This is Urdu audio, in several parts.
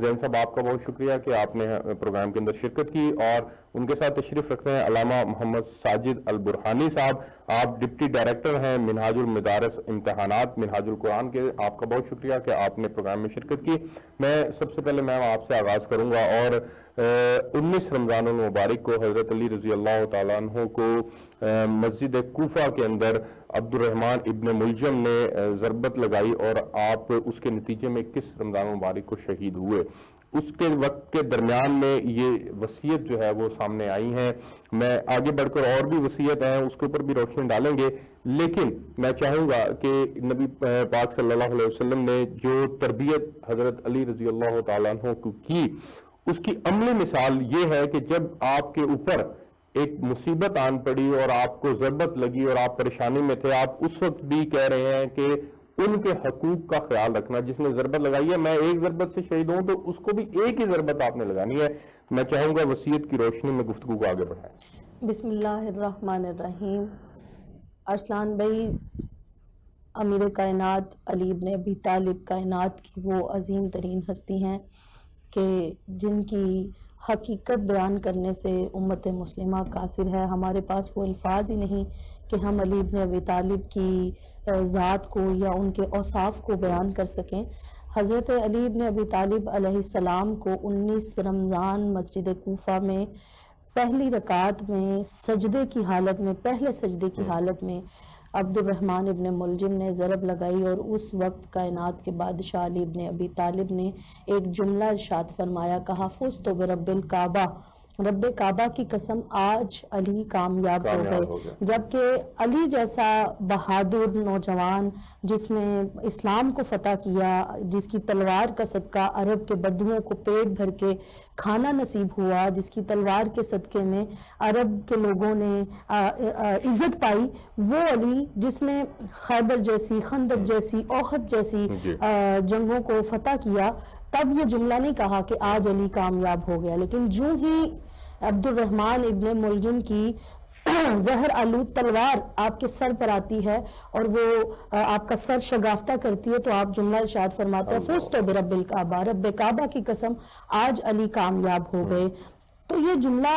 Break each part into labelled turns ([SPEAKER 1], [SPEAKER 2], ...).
[SPEAKER 1] زین صاحب آپ کا بہت شکریہ کہ آپ نے پروگرام کے اندر شرکت کی، اور ان کے ساتھ تشریف رکھتے ہیں علامہ محمد ساجد البرہانی صاحب، آپ ڈپٹی ڈائریکٹر ہیں منہاج المدارس امتحانات منہاج القرآن کے، آپ کا بہت شکریہ کہ آپ نے پروگرام میں شرکت کی۔ میں سب سے پہلے میم آپ سے آغاز کروں گا، اور 19 رمضان المبارک کو حضرت علی رضی اللہ تعالیٰ عنہ کو مسجد کوفہ کے اندر عبد الرحمن ابن ملجم نے ضربت لگائی، اور آپ اس کے نتیجے میں 21 رمضان المبارک کو شہید ہوئے۔ اس کے وقت کے درمیان میں یہ وصیت جو ہے وہ سامنے آئی ہیں، میں آگے بڑھ کر اور بھی وصیت ہیں اس کے اوپر بھی روشنی ڈالیں گے، لیکن میں چاہوں گا کہ نبی پاک صلی اللہ علیہ وسلم نے جو تربیت حضرت علی رضی اللہ تعالیٰ عنہ کو کی، اس کی عملی مثال یہ ہے کہ جب آپ کے اوپر ایک مصیبت آن پڑی اور آپ کو ضربت لگی اور آپ پریشانی میں تھے، آپ اس وقت بھی کہہ رہے ہیں کہ ان کے حقوق کا خیال رکھنا، جس نے ضربت لگائی ہے میں ایک ضربت سے شہید ہوں تو اس کو بھی ایک ہی ضربت آپ نے لگانی ہے۔ میں چاہوں گا وصیت کی روشنی میں گفتگو کو آگے بڑھائیں۔
[SPEAKER 2] بسم اللہ الرحمن الرحیم۔ ارسلان بھائی، امیر کائنات علی ابن ابی طالب کائنات کی وہ عظیم ترین ہستی ہیں کہ جن کی حقیقت بیان کرنے سے امت مسلمہ قاصر ہے۔ ہمارے پاس وہ الفاظ ہی نہیں کہ ہم علی ابن ابی طالب کی ذات کو یا ان کے اوصاف کو بیان کر سکیں۔ حضرت علی ابن ابی طالب علیہ السلام کو 19 رمضان مسجد کوفہ میں پہلی رکعت میں سجدے کی حالت میں، پہلے سجدے کی حالت میں عبد الرحمن ابن ملجم نے ضرب لگائی، اور اس وقت کائنات کے بادشاہ علی ابن ابی طالب نے ایک جملہ ارشاد فرمایا، کہا فزت برب الکعبہ، رب کعبہ کی قسم آج علی کامیاب ہو گئے۔ جبکہ علی جیسا بہادر نوجوان جس نے اسلام کو فتح کیا، جس کی تلوار کا صدقہ عرب کے بدوؤں کو پیٹ بھر کے کھانا نصیب ہوا، جس کی تلوار کے صدقے میں عرب کے لوگوں نے عزت پائی، وہ علی جس نے خیبر جیسی، خندق جیسی، احد جیسی جنگوں کو فتح کیا، تب یہ جملہ نہیں کہا کہ آج علی کامیاب ہو گیا، لیکن جو ہی عبد الرحمن ابن ملجم کی زہر آلود تلوار آپ کے سر پر آتی ہے اور وہ آپ کا سر شگافتہ کرتی ہے، تو آپ جملہ ارشاد فرماتے ہیں فزت برب الکعبہ، رب کعبہ کی قسم آج علی کامیاب ہو گئے۔ تو یہ جملہ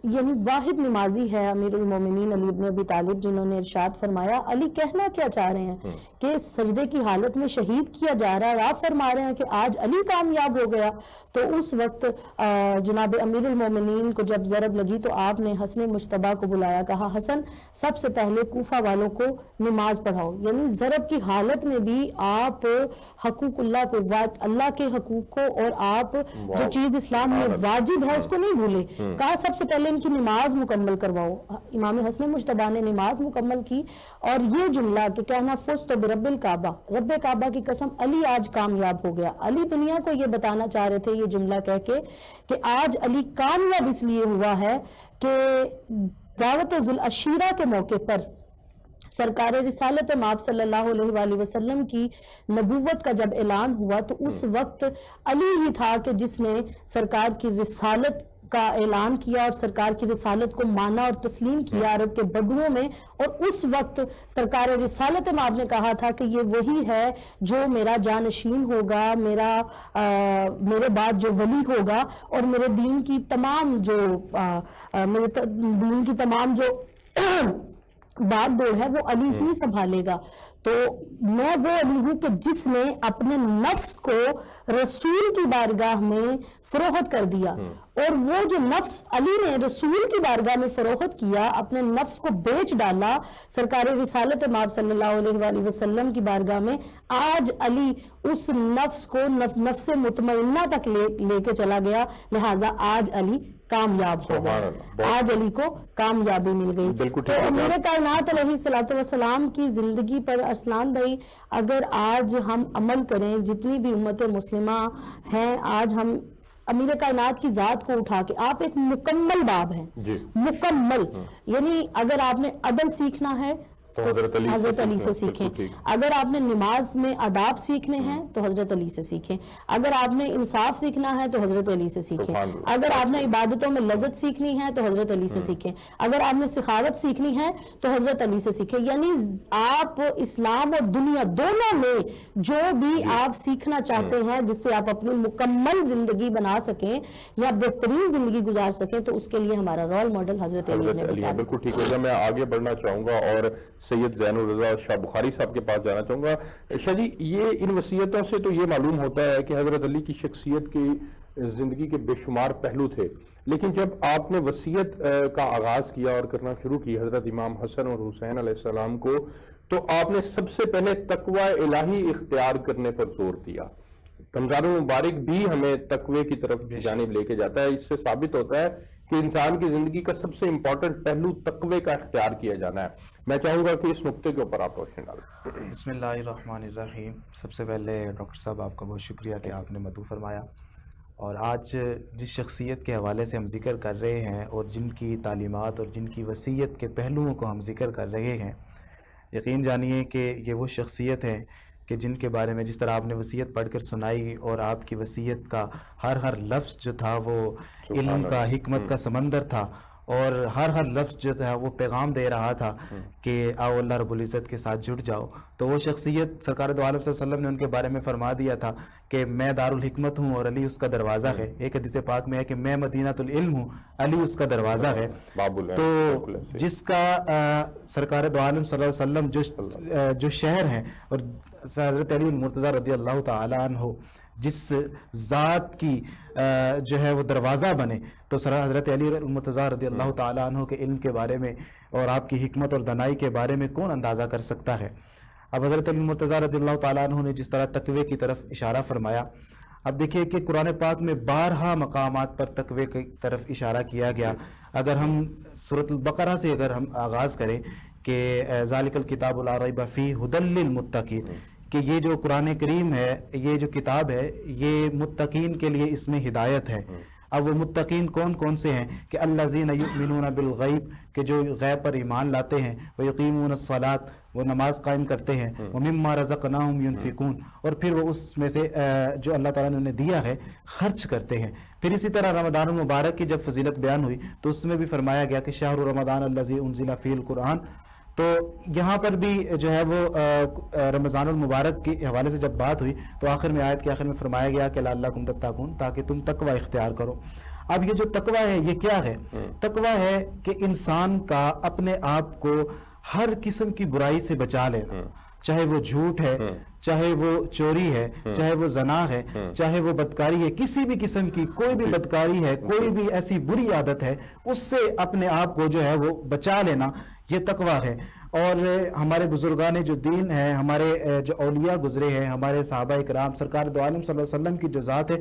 [SPEAKER 2] یعنی واحد نمازی ہے امیر المومنین علی ابن ابی طالب، جنہوں نے ارشاد فرمایا علی کہنا کیا چاہ رہے ہیں کہ سجدے کی حالت میں شہید کیا جا رہا ہے اور آپ فرما رہے ہیں کہ آج علی کامیاب ہو گیا۔ تو اس وقت جناب امیر المومنین کو جب ضرب لگی تو آپ نے حسن مجتبیٰ کو بلایا، کہا حسن سب سے پہلے کوفہ والوں کو نماز پڑھاؤ، یعنی ضرب کی حالت میں بھی آپ حقوق اللہ کو، اللہ کے حقوق کو، اور آپ جو چیز اسلام میں واجب ہے اس کو نہیں بھولے، کہا سب سے پہلے ان کی نماز مکمل کرواؤ۔ امام حسن مجتبیٰ نے نماز مکمل کی، اور یہ جملہ کہ کہنا فزت برب الکعبہ، رب کعبہ کی قسم علی آج کامیاب ہو گیا، علی دنیا کو یہ بتانا چاہ رہے تھے یہ جملہ کہہ کے کہ آج علی کامیاب اس لیے ہوا ہے کہ دعوت ذو العشیرہ کے موقع پر سرکار رسالت مآب صلی اللہ علیہ وآلہ وسلم کی نبوت کا جب اعلان ہوا تو اس وقت علی ہی تھا کہ جس نے سرکار کی رسالت کا اعلان کیا اور سرکار کی رسالت کو مانا اور تسلیم کیا عرب کے بدوؤں میں، اور اس وقت سرکار رسالت مآب نے کہا تھا کہ یہ وہی ہے جو میرا جانشین ہوگا، میرے بعد جو ولی ہوگا، اور میرے دین کی تمام جو بات دوڑ ہے وہ علی ہی سنبھالے گا۔ تو میں وہ علی ہوں کہ جس نے اپنے نفس کو رسول کی بارگاہ میں فروخت کر دیا، اور وہ جو نفس علی نے رسول کی بارگاہ میں فروخت کیا، اپنے نفس کو بیچ ڈالا سرکار رسالت مآب صلی اللہ علیہ وآلہ وسلم کی بارگاہ میں، آج علی اس نفس کو نفس مطمئنہ تک لے کے چلا گیا، لہٰذا آج علی کامیاب ہو گیا، آج علی کو کامیابی مل گئی۔ تو امیر کائنات علیہ الصلوۃ والسلام کی زندگی پر ارسلان بھائی اگر آج ہم عمل کریں، جتنی بھی امت مسلمہ ہیں، آج ہم امیر کائنات کی ذات کو اٹھا کے، آپ ایک مکمل باب ہیں، مکمل، یعنی اگر آپ نے عدل سیکھنا ہے،
[SPEAKER 1] تو
[SPEAKER 2] تو
[SPEAKER 1] حضرت
[SPEAKER 2] علی سے سیکھیں. اگر آپ نے نماز میں آداب سیکھنے ہیں تو حضرت علی سے سیکھیں. اگر آپ نے انصاف سیکھنا ہے تو حضرت علی سے سیکھیں. اگر آپ نے عبادتوں میں لذت سیکھنی ہے تو حضرت علی سے سیکھیں. اگر آپ نے سخاوت سیکھنی ہے تو حضرت علی سے سیکھیں. یعنی آپ اسلام اور دنیا دونوں میں جو بھی آپ سیکھنا چاہتے ہیں جس سے آپ اپنی مکمل زندگی بنا سکیں یا بہترین زندگی گزار سکیں تو اس کے لیے ہمارا رول ماڈل حضرت علی نے بتایا.
[SPEAKER 1] بالکل ٹھیک ہوگا. میں آگے بڑھنا چاہوں گا اور سید زین الرضا شاہ بخاری صاحب کے پاس جانا چاہوں گا. شاہ جی، یہ ان وصیتوں سے تو یہ معلوم ہوتا ہے کہ حضرت علی کی شخصیت کی زندگی کے بے شمار پہلو تھے، لیکن جب آپ نے وصیت کا آغاز کیا اور کرنا شروع کی حضرت امام حسن اور حسین علیہ السلام کو، تو آپ نے سب سے پہلے تقوی الہی اختیار کرنے پر زور دیا. رمضان المبارک بھی ہمیں تقوی کی طرف جانب لے کے جاتا ہے. اس سے ثابت ہوتا ہے کہ انسان کی زندگی کا سب سے امپورٹنٹ پہلو تقوی کا اختیار کیا جانا ہے. میں چاہوں گا کہ اس نقطے کے اوپر آپ روشنی ڈالیں.
[SPEAKER 3] بسم اللہ الرحمن الرحیم. سب سے پہلے ڈاکٹر صاحب آپ کا بہت شکریہ کہ آپ نے مدعو فرمایا. اور آج جس شخصیت کے حوالے سے ہم ذکر کر رہے ہیں اور جن کی تعلیمات اور جن کی وصیت کے پہلوؤں کو ہم ذکر کر رہے ہیں، یقین جانیے کہ یہ وہ شخصیت ہیں کہ جن کے بارے میں جس طرح آپ نے وصیت پڑھ کر سنائی اور آپ کی وصیت کا ہر لفظ جو تھا وہ علم کا، حکمت کا سمندر تھا، اور ہر لفظ جو تھا وہ پیغام دے رہا تھا کہ آؤ اللہ رب العزت کے ساتھ جڑ جاؤ. تو وہ شخصیت سرکار دو عالم صلی اللہ علیہ وسلم نے ان کے بارے میں فرما دیا تھا کہ میں دار الحکمت ہوں اور علی اس کا دروازہ ہے. ایک حدیث پاک میں ہے کہ میں مدینۃ العلم ہوں، علی اس کا دروازہ ہے. تو جس کا سرکار دو عالم صلی اللہ علیہ وسلم جو شہر ہیں اور حضرت علی المرتضیٰ رضی اللہ تعالی عنہ جس ذات کی جو ہے وہ دروازہ بنے، تو حضرت علی المرتضیٰ رضی اللہ تعالیٰ عنہ کے علم کے بارے میں اور آپ کی حکمت اور دانائی کے بارے میں کون اندازہ کر سکتا ہے. اب حضرت علی المرتضیٰ رضی اللہ تعالیٰ عنہ نے جس طرح تقوی کی طرف اشارہ فرمایا، اب دیکھیے کہ قرآن پاک میں 12 مقامات پر تقوی کی طرف اشارہ کیا گیا. اگر ہم سورۃ البقرہ سے اگر ہم آغاز کریں کہ ذالک الکتاب لا ریب فیہ ھدی للمتقین، کہ یہ جو قرآن کریم ہے، یہ جو کتاب ہے، یہ متقین کے لیے اس میں ہدایت ہے. اب وہ متقین کون کون سے ہیں کہ الذین یؤمنون بالغیب، کہ جو غیب پر ایمان لاتے ہیں، ویقیمون الصلاۃ، وہ نماز قائم کرتے ہیں، ومما رزقناہم ینفقون، اور پھر وہ اس میں سے جو اللہ تعالیٰ نے انہیں دیا ہے خرچ کرتے ہیں. پھر اسی طرح رمضان المبارک کی جب فضیلت بیان ہوئی تو اس میں بھی فرمایا گیا کہ شہر رمضان الذی انزل فیہ القرآن. تو یہاں پر بھی جو ہے وہ رمضان المبارک کے حوالے سے جب بات ہوئی تو آخر میں آیت کے آخر میں فرمایا گیا کہ لعلکم تتقون، تاکہ تم تقوی اختیار کرو. اب یہ جو تقوی ہے یہ کیا ہے؟ تقوی ہے کہ انسان کا اپنے آپ کو ہر قسم کی برائی سے بچا لینا، چاہے وہ جھوٹ ہے، چاہے وہ چوری ہے، چاہے وہ زنا ہے، چاہے وہ بدکاری ہے، کسی بھی قسم کی کوئی بھی بدکاری ہے، کوئی بھی ایسی بری عادت ہے، اس سے اپنے آپ کو جو ہے وہ بچا لینا، یہ تقوی ہے. اور ہمارے بزرگان جو دین ہے، ہمارے جو اولیاء گزرے ہیں، ہمارے صحابہ کرام، سرکار دو عالم صلی اللہ علیہ وسلم کی جو ذات ہے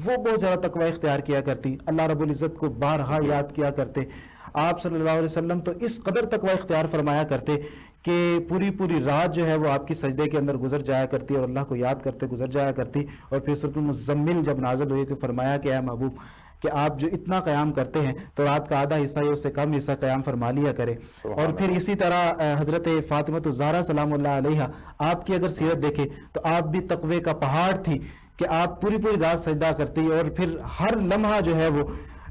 [SPEAKER 3] وہ بہت زیادہ تقوی اختیار کیا کرتی، اللہ رب العزت کو بارہا یاد کیا کرتے. آپ صلی اللہ علیہ وسلم تو اس قدر تقوی اختیار فرمایا کرتے کہ پوری رات جو ہے وہ آپ کی سجدے کے اندر گزر جایا کرتی اور اللہ کو یاد کرتے گزر جایا کرتی. اور پھر سورۃ المزمل جب نازل ہوئی تو فرمایا کہ اے محبوب کہ آپ جو اتنا قیام کرتے ہیں تو رات کا آدھا حصہ یا اس سے کم حصہ قیام فرما لیا کرے. اور پھر اسی طرح حضرت فاطمہ الزہرا سلام اللہ علیہا، آپ کی اگر سیرت دیکھیں تو آپ بھی تقوی کا پہاڑ تھی کہ آپ پوری رات سجدہ کرتی اور پھر ہر لمحہ جو ہے وہ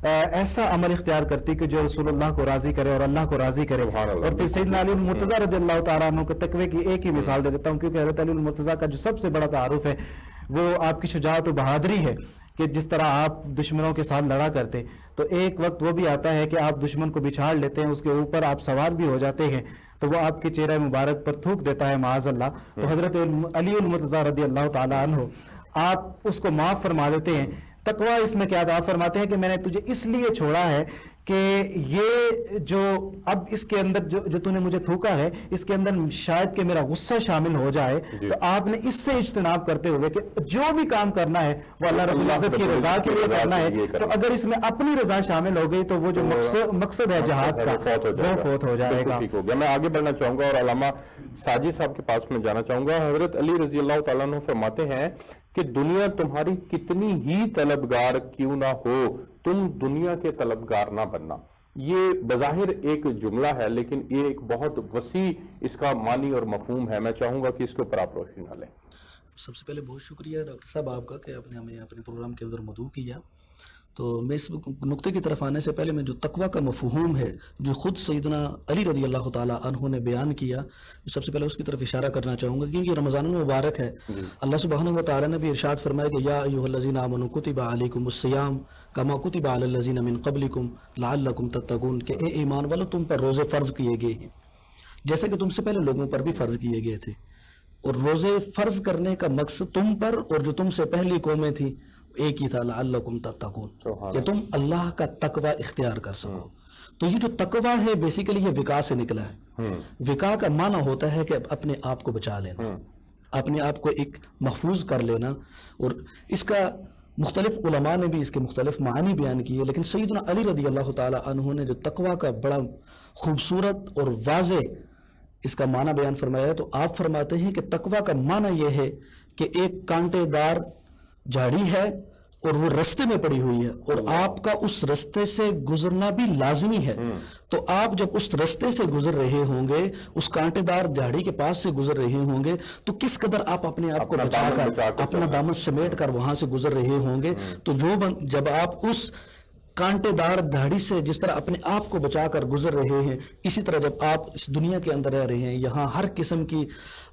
[SPEAKER 3] ایسا عمل اختیار کرتی کہ جو رسول اللہ کو راضی کرے اور اللہ کو راضی کرے. اور پھر سیدنا علی المرتضیٰ رضی اللہ تعالیٰ عنہ کے تقوی کی ایک ہی مثال دے دیتا ہوں، کیونکہ حضرت علی المرتضیٰ کا جو سب سے بڑا تعارف ہے وہ آپ کی شجاعت و بہادری ہے کہ جس طرح آپ دشمنوں کے ساتھ لڑا کرتے تو ایک وقت وہ بھی آتا ہے کہ آپ دشمن کو بچھاڑ لیتے ہیں، اس کے اوپر آپ سوار بھی ہو جاتے ہیں تو وہ آپ کے چہرہ مبارک پر تھوک دیتا ہے معاذ اللہ. تو حضرت علی المرتضیٰ رضی اللہ تعالیٰ عنہ آپ اس کو معاف فرما دیتے ہیں. تقوی اس میں کیا آپ فرماتے ہیں کہ میں نے تجھے اس لیے چھوڑا ہے کہ یہ جو اب اس کے اندر جو تو نے مجھے تھوکا ہے اس کے اندر شاید کہ میرا غصہ شامل ہو جائے. تو آپ نے اس سے اجتناب کرتے ہوئے کہ جو بھی کام کرنا ہے وہ اللہ رب العزت کی رضا کے لیے کرنا ہے، تو اگر اس میں اپنی رضا شامل ہو گئی تو وہ جو مقصد ہے جہاد کا وہ فوت ہو جائے گا.
[SPEAKER 1] میں آگے بڑھنا چاہوں گا اور علامہ ساجد صاحب کے پاس میں جانا چاہوں گا. حضرت علی رضی اللہ تعالیٰ عنہ فرماتے ہیں کہ دنیا تمہاری کتنی ہی طلبگار کیوں نہ ہو، تم دنیا کے طلبگار نہ بننا. یہ بظاہر ایک جملہ ہے لیکن یہ ایک بہت وسیع اس کا معنی اور مفہوم ہے. میں چاہوں گا کہ اس کے اوپر آپ روشنی ڈالیں.
[SPEAKER 4] سب سے پہلے بہت شکریہ ڈاکٹر صاحب آپ کا کہ آپ نے ہمیں اپنے پروگرام کے اندر مدعو کیا. تو میں اس نقطے کی طرف آنے سے پہلے میں جو تقوی کا مفہوم ہے جو خود سیدنا علی رضی اللہ تعالی عنہ نے بیان کیا، سب سے پہلے اس کی طرف اشارہ کرنا چاہوں گا کیونکہ رمضان المبارک ہے. اللہ سبحانہ و تعالی نے بھی ارشاد فرمایا کہ یا ایھا الذین آمنوا کتب علیکم الصیام کما کتب علی الذین من قبلکم لعلکم تتقون، کہ اے ایمان والو تم پر روزے فرض کیے گئے ہیں جیسے کہ تم سے پہلے لوگوں پر بھی فرض کیے گئے تھے. اور روزے فرض کرنے کا مقصد تم پر اور جو تم سے پہلی قومیں تھیں ایک ہی تھا، لعلکم تتقون، کہ تم اللہ کا تقوی اختیار کر سکو. تو یہ جو تقوی ہے بیسیکلی یہ وقا سے نکلا ہے. وقا کا معنی ہوتا ہے کہ اپنے آپ کو بچا لینا، اپنے آپ کو ایک محفوظ کر لینا. اور اس کا مختلف علماء نے بھی اس کے مختلف معنی بیان کیے، لیکن سیدنا علی رضی اللہ تعالی عنہ نے جو تقوی کا بڑا خوبصورت اور واضح اس کا معنی بیان فرمایا ہے. تو آپ فرماتے ہیں کہ تقوی کا معنی یہ ہے کہ ایک کانٹے دار جھاڑی ہے اور وہ رستے میں پڑی ہوئی ہے اور آپ کا اس رستے سے گزرنا بھی لازمی ہے. تو آپ جب اس رستے سے گزر رہے ہوں گے، اس کانٹے دار جھاڑی کے پاس سے گزر رہے ہوں گے، تو کس قدر آپ اپنے آپ کو بچا کر اپنا دامن سمیٹ کر وہاں سے گزر رہے ہوں گے. تو جب آپ اس کانٹے دار دھاڑی سے جس طرح اپنے آپ کو بچا کر گزر رہے ہیں، اسی طرح جب آپ اس دنیا کے اندر رہ رہے ہیں، یہاں ہر قسم کی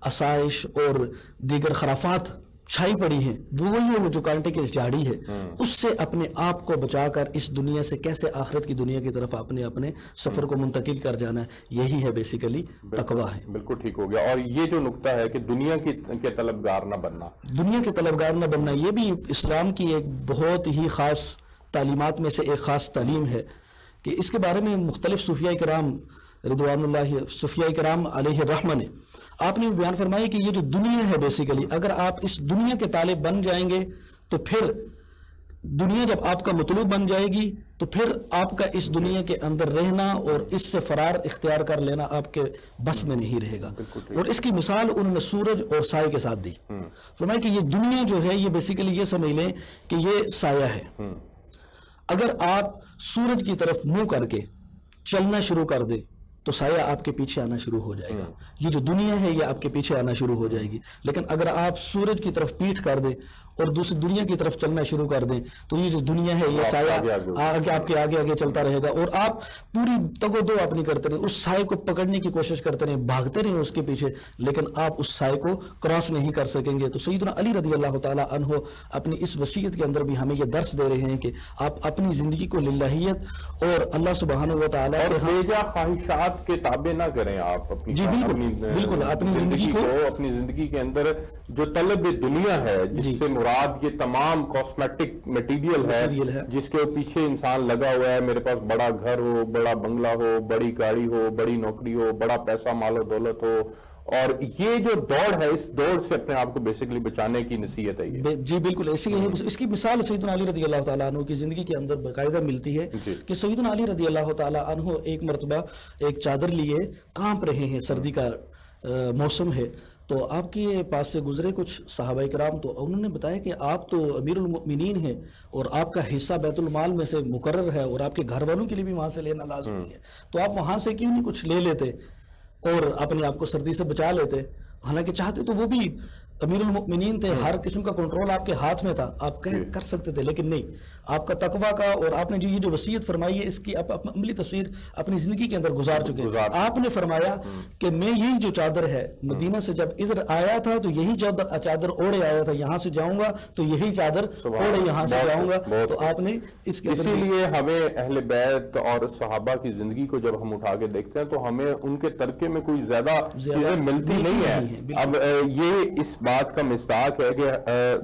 [SPEAKER 4] آسائش اور دیگر خرافات چھائی پڑی ہیں، وہی ہے وہ جو کانٹے کی جھاڑی ہے، اس سے اپنے آپ کو بچا کر اس دنیا سے کیسے آخرت کی دنیا کی طرف اپنے سفر کو منتقل کر جانا ہے، یہی ہے بیسیکلی تقوی ہے.
[SPEAKER 1] بالکل ٹھیک ہو گیا. اور یہ جو نقطہ ہے کہ دنیا کے طلبگار نہ بننا،
[SPEAKER 4] دنیا کے طلبگار نہ بننا، یہ بھی اسلام کی ایک بہت ہی خاص تعلیمات میں سے ایک خاص تعلیم ہے کہ اس کے بارے میں مختلف صوفیاء کرام رضوان اللہ صوفیاء کرام علیہ الرحمہ نے آپ نے بیان فرمایا کہ یہ جو دنیا ہے بیسیکلی اگر آپ اس دنیا کے طالب بن جائیں گے تو پھر دنیا جب آپ کا مطلوب بن جائے گی تو پھر آپ کا اس دنیا کے اندر رہنا اور اس سے فرار اختیار کر لینا آپ کے بس میں نہیں رہے گا. اور اس کی مثال انہوں نے سورج اور سائے کے ساتھ دی. فرمایا کہ یہ دنیا جو ہے یہ بیسیکلی یہ سمجھ لیں کہ یہ سایہ ہے. اگر آپ سورج کی طرف منہ کر کے چلنا شروع کر دیں تو سایہ آپ کے پیچھے آنا شروع ہو جائے گا. یہ جو دنیا ہے یہ آپ کے پیچھے آنا شروع ہو جائے گی. لیکن اگر آپ سورج کی طرف پیٹھ کر دیں اور دوسری دنیا کی طرف چلنا شروع کر دیں تو یہ جو دنیا ہے یہ سایہ آگے آپ کے آگے چلتا رہے گا اور آپ پوری تگ و دو اپنی کرتے رہیں، اس سائے کو پکڑنے کی کوشش کرتے رہیں، بھاگتے رہیں اس کے پیچھے، لیکن آپ اس سائے کو کراس نہیں کر سکیں گے. تو سیدنا علی رضی اللہ تعالی عنہ اپنی اس وصیت کے اندر بھی ہمیں یہ درس دے رہے ہیں کہ آپ اپنی زندگی کو للہیت اور اللہ سبحانہ و تعالی
[SPEAKER 1] کے بیجا خواہشات کے تابع نہ کریں. آپ
[SPEAKER 4] جی بالکل اپنی
[SPEAKER 1] زندگی کے اندر جو طلب دنیا ہے جس سے مراد یہ تمام کاسمیٹک مٹیریل ہے جس کے پیچھے انسان لگا ہوا ہے، میرے پاس بڑا گھر ہو، بڑا بنگلہ ہو، بڑی گاڑی ہو، بڑی نوکری ہو، بڑا پیسہ مال و دولت ہو، اور یہ جو دوڑ ہے اس دوڑ سے اپنے آپ کو بیسیکلی بچانے کی نصیحت ہے یہ.
[SPEAKER 4] جی بالکل ایسی ہی. اس کی مثال سیدنا علی رضی اللہ تعالیٰ عنہ کی زندگی کے اندر باقاعدہ ملتی ہے کہ سیدنا علی رضی اللہ تعالیٰ عنہ ایک مرتبہ ایک چادر لیے کانپ رہے ہیں، سردی کا موسم ہے، تو آپ کے پاس سے گزرے کچھ صحابہ کرام، تو انہوں نے بتایا کہ آپ تو امیر المؤمنین ہیں اور آپ کا حصہ بیت المال میں سے مقرر ہے اور آپ کے گھر والوں کے لیے بھی وہاں سے لینا لازمی ہے، تو آپ وہاں سے کیوں نہیں کچھ لے لیتے اور اپنے آپ کو سردی سے بچا لیتے. حالانکہ چاہتے تو وہ بھی امیر المؤمنین تھے، ہر قسم کا کنٹرول آپ کے ہاتھ میں تھا، آپ کر سکتے تھے، لیکن نہیں. آپ کا تقوی کا اور آپ نے جو وصیت فرمائی ہے اس کی عملی تصویر اپنی زندگی کے اندر گزار چکے. آپ نے فرمایا کہ میں یہی جو چادر ہے مدینہ سے جب ادھر آیا تھا تو یہی چادر اوڑے آیا تھا، یہاں سے جاؤں گا تو یہی چادر اوڑے یہاں سے جاؤں گا. تو آپ نے اس کے
[SPEAKER 1] اسی لیے ہمیں اہل بیت اور صحابہ کی زندگی کو جب ہم اٹھا کے دیکھتے ہیں تو ہمیں ان کے ترکے میں کوئی زیادہ چیزیں ملتی نہیں ہے. اب یہ اس بات کا مصداق ہے کہ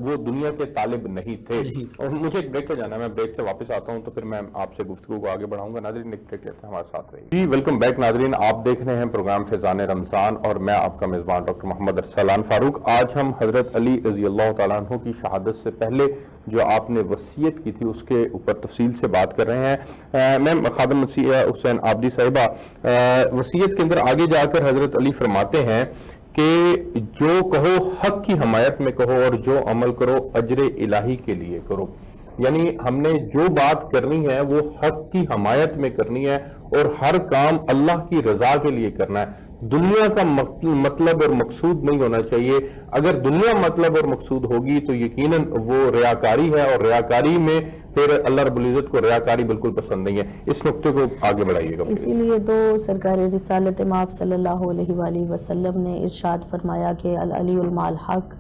[SPEAKER 1] وہ دنیا کے طالب نہیں تھے. اور مجھے ایک بریک پہ جانا ہے، میں بریک سے واپس آتا ہوں تو پھر میں آپ سے گفتگو کو آگے بڑھاؤں گا. ناظرین ایک بریک لیتے ہیں، ہمارے ساتھ رہیے. جی ویلکم بیک ناظرین، آپ دیکھ رہے ہیں پروگرام فیضان رمضان اور میں آپ کا میزبان ڈاکٹر محمد ارسلان فاروق. آج ہم حضرت علی رضی اللہ تعالیٰ عنہ کی شہادت سے پہلے جو آپ نے وصیت کی تھی اس کے اوپر تفصیل سے بات کر رہے ہیں. میں خادم مسیح حسین عابدی صاحبہ، وصیت کے اندر آگے جا کر حضرت علی فرماتے ہیں کہ جو کہو حق کی حمایت میں کہو اور جو عمل کرو اجر الہی کے لیے کرو. یعنی ہم نے جو بات کرنی ہے وہ حق کی حمایت میں کرنی ہے اور ہر کام اللہ کی رضا کے لیے کرنا ہے. دنیا کا مطلب اور مقصود نہیں ہونا چاہیے. اگر دنیا مطلب اور مقصود ہوگی تو یقیناً وہ ریاکاری ہے, اور ریاکاری میں پھر اللہ رب العزت کو ریاکاری بالکل پسند نہیں ہے. اس نقطے کو آگے بڑھائیے گا.
[SPEAKER 2] اسی لیے تو سرکار رسالت مآب صلی اللہ علیہ وآلہ وسلم نے ارشاد فرمایا کہ العلی المع الحق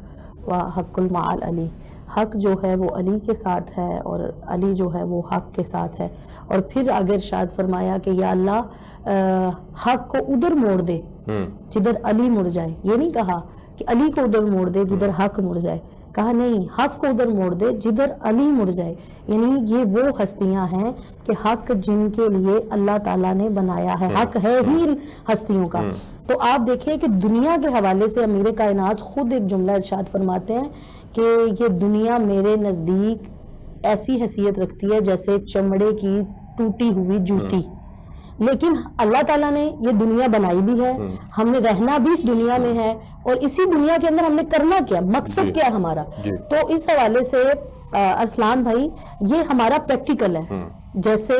[SPEAKER 2] و حق المع العلی. حق جو ہے وہ علی کے ساتھ ہے اور علی جو ہے وہ حق کے ساتھ ہے. اور پھر آگے ارشاد فرمایا کہ یا اللہ حق کو ادھر موڑ دے جدھر علی مڑ جائے. یہ نہیں کہا کہ علی کو ادھر موڑ دے جدھر حق مڑ جائے, کہا نہیں حق کو ادھر موڑ دے جدھر علی مڑ جائے. یعنی یہ وہ ہستیاں ہیں کہ حق جن کے لیے اللہ تعالیٰ نے بنایا ہے, حق ہے ہی ان ہستیوں کا. تو آپ دیکھیں کہ دنیا کے حوالے سے امیر کائنات خود ایک جملہ ارشاد فرماتے ہیں کہ یہ دنیا میرے نزدیک ایسی حیثیت رکھتی ہے جیسے چمڑے کی ٹوٹی ہوئی جوتی. لیکن اللہ تعالیٰ نے یہ دنیا بنائی بھی ہے, ہم نے رہنا بھی اس دنیا میں ہے, اور اسی دنیا کے اندر ہم نے کرنا کیا, مقصد کیا ہمارا. تو اس حوالے سے ارسلان بھائی یہ ہمارا پریکٹیکل ہے. جیسے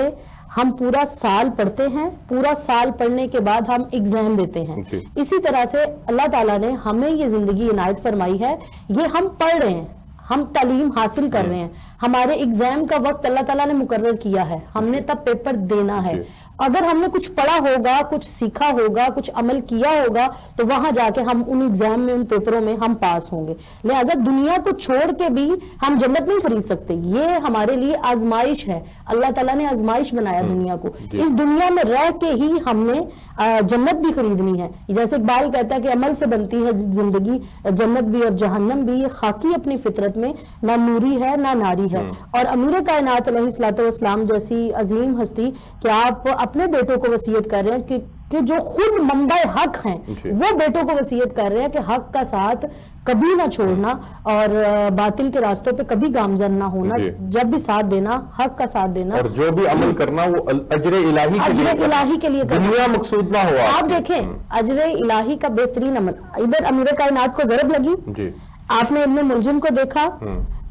[SPEAKER 2] ہم پورا سال پڑھتے ہیں, پورا سال پڑھنے کے بعد ہم ایگزام دیتے ہیں, اسی طرح سے اللہ تعالیٰ نے ہمیں یہ زندگی عنایت فرمائی ہے. یہ ہم پڑھ رہے ہیں, ہم تعلیم حاصل کر رہے ہیں, ہمارے ایگزام کا وقت اللہ تعالیٰ نے مقرر کیا ہے, ہم نے تب پیپر دینا ہے. اگر ہم نے کچھ پڑھا ہوگا, کچھ سیکھا ہوگا, کچھ عمل کیا ہوگا تو وہاں جا کے ہم ان ایگزام میں, ان پیپروں میں ہم پاس ہوں گے. لہٰذا دنیا کو چھوڑ کے بھی ہم جنت نہیں خرید سکتے. یہ ہمارے لیے آزمائش ہے, اللہ تعالیٰ نے آزمائش بنایا دنیا کو. اس دنیا میں رہ کے ہی ہم نے جنت بھی خریدنی ہے. جیسے اقبال کہتا ہے کہ عمل سے بنتی ہے زندگی, جنت بھی اور جہنم بھی, یہ خاکی اپنی فطرت میں نہ نوری ہے نہ ناری ہے. اور امیر کائنات علیہ الصلوۃ والسلام جیسی عظیم ہستی کہ آپ اپنے بیٹوں کو وصیت کر رہے ہیں کہ جو خود منبع حق ہیں وہ بیٹوں کو وصیت کر رہے ہیں کہ حق کا ساتھ کبھی نہ چھوڑنا اور باطل کے راستوں پہ کبھی گامزن نہ ہونا, جب بھی ساتھ دینا حق کا ساتھ دینا,
[SPEAKER 1] اور جو بھی عمل کرنا وہ اجر الہی کے لیے کرنا, دنیا مقصود نہ ہوا. آپ
[SPEAKER 2] دیکھیں اجر الہی کا بہترین عمل. ادھر امیر کائنات کو ضرب لگی, آپ نے ابن ملجم کو دیکھا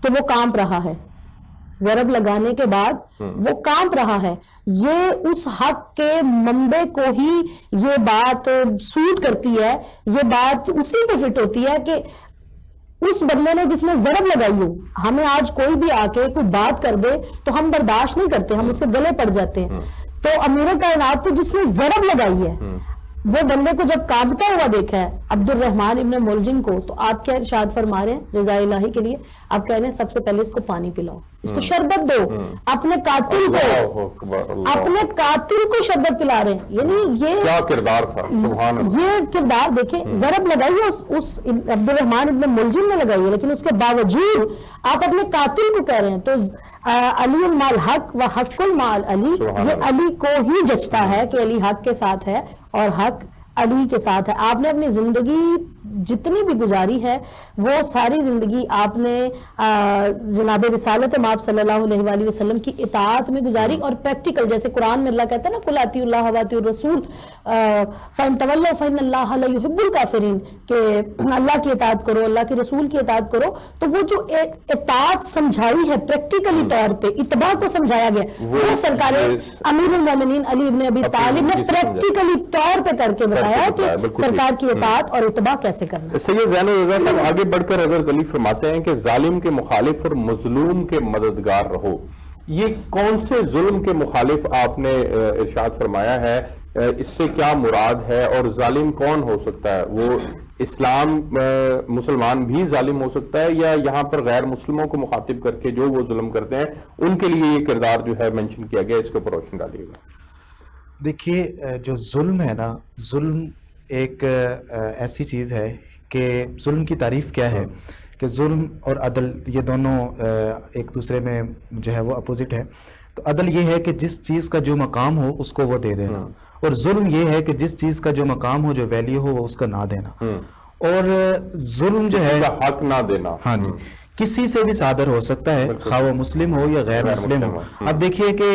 [SPEAKER 2] کہ وہ کانپ رہا ہے, ضرب لگانے کے بعد وہ کانپ رہا ہے. یہ اس حق کے منبع کو ہی یہ بات سوٹ کرتی ہے, یہ بات اسی پہ فٹ ہوتی ہے کہ اس بندے نے جس نے ضرب لگائی ہو. ہمیں آج کوئی بھی آ کے کوئی بات کر دے تو ہم برداشت نہیں کرتے, ہم اس کے گلے پڑ جاتے ہیں. تو امیر کائنات کو جس نے ضرب لگائی ہے وہ بندے کو جب کانپتا ہوا دیکھا ہے عبد الرحمن ابن ملجم کو, تو آپ کیا ارشاد فرما رہے ہیں رضا الہی کے لیے؟ آپ کہہ رہے ہیں سب سے پہلے اس کو پانی پلاؤ, اس کو شربت دو, اپنے قاتل کو شربت پلا رہے ہیں. یعنی یہ
[SPEAKER 1] کیا کردار تھا,
[SPEAKER 2] یہ کردار دیکھیں. ضرب لگائی اس عبد الرحمن ابن ملجم نے لگائی ہے, لیکن اس کے باوجود آپ اپنے قاتل کو کہہ رہے ہیں. تو علی المع الحق و حق المع العلی, یہ علی کو ہی جچتا ہے کہ علی حق کے ساتھ ہے اور حق علی کے ساتھ ہے. آپ نے اپنی زندگی جتنی بھی گزاری ہے وہ ساری زندگی آپ نے جناب رسالت مآب صلی اللہ علیہ وآلہ وسلم کی اطاعت میں گزاری, اور پریکٹیکل جیسے قرآن میں اللہ کہتا ہے نا قل اطیعوا اللہ واطیعوا الرسول فإن تولوا فإن اللہ لا يحب الکافرین, کہ اللہ کی اطاعت کرو, اللہ کے رسول کی اطاعت کرو. تو وہ جو اطاعت سمجھائی ہے پریکٹیکلی طور پہ, اتباع کو سمجھایا گیا, وہ سرکار امیر المومنین علی ابن ابی طالب نے پریکٹیکلی طور پہ کر کے بتایا کہ سرکار کی اطاعت اور اتباع کیسے کرنا.
[SPEAKER 1] سید زین الرضا صاحب آگے بڑھ کر حضرت علی فرماتے ہیں کہ ظالم کے مخالف اور مظلوم کے مددگار رہو. یہ کون سے ظلم کے مخالف آپ نے ارشاد فرمایا ہے, اس سے کیا مراد ہے, اور ظالم کون ہو سکتا ہے؟ وہ اسلام مسلمان بھی ظالم ہو سکتا ہے, یا یہاں پر غیر مسلموں کو مخاطب کر کے جو وہ ظلم کرتے ہیں ان کے لیے یہ کردار جو ہے مینشن کیا گیا؟ اس کے اوپر روشنی ڈالیے گا.
[SPEAKER 3] دیکھیے جو ظلم ہے نا, ظلم ایک ایسی چیز ہے کہ ظلم کی تعریف کیا ہے کہ ظلم اور عدل یہ دونوں ایک دوسرے میں جو ہے وہ اپوزٹ ہے. تو عدل یہ ہے کہ جس چیز کا جو مقام ہو اس کو وہ دے دینا, اور ظلم یہ ہے کہ جس چیز کا جو مقام ہو, جو ویلیو ہو, وہ اس کا نہ دینا. اور ظلم جو ہے
[SPEAKER 1] حق نہ دینا,
[SPEAKER 3] ہاں جی, کسی سے بھی صادر ہو سکتا ہے, خواہ وہ مسلم ہو یا غیر مسلم ہو. اب دیکھیے کہ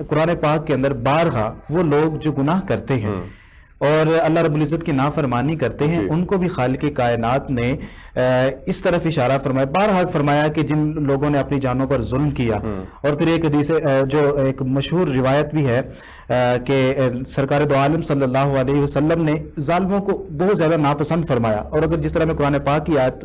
[SPEAKER 3] قرآن پاک کے اندر بارہا وہ لوگ جو گناہ کرتے ہیں اور اللہ رب العزت کی نافرمانی کرتے ہیں ان کو بھی خالق کائنات نے اس طرف اشارہ فرمایا، بارہا فرمایا کہ جن لوگوں نے اپنی جانوں پر ظلم کیا. اور پھر ایک حدیث جو ایک مشہور روایت بھی ہے کہ سرکار دو عالم صلی اللہ علیہ وسلم نے ظالموں کو بہت زیادہ ناپسند فرمایا. اور اگر جس طرح میں قرآن پاک کی آیت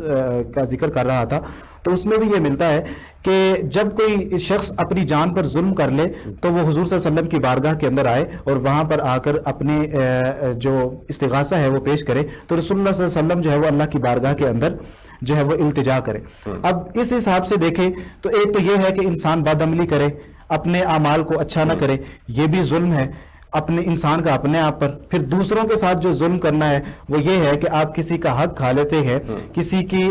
[SPEAKER 3] کا ذکر کر رہا تھا تو اس میں بھی یہ ملتا ہے کہ جب کوئی شخص اپنی جان پر ظلم کر لے تو وہ حضور صلی اللہ علیہ وسلم کی بارگاہ کے اندر آئے اور وہاں پر آ کر اپنی جو استغاثہ ہے وہ پیش کرے، تو رسول اللہ صلی اللہ علیہ وسلم جو ہے وہ اللہ کی بارگاہ کے اندر جو ہے وہ التجا کرے. اب اس حساب سے دیکھیں تو ایک تو یہ ہے کہ انسان بدعملی کرے، اپنے اعمال کو اچھا نہ کرے، یہ بھی ظلم ہے اپنے انسان کا اپنے آپ پر. پھر دوسروں کے ساتھ جو ظلم کرنا ہے وہ یہ ہے کہ آپ کسی کا حق کھا لیتے ہیں، کسی کی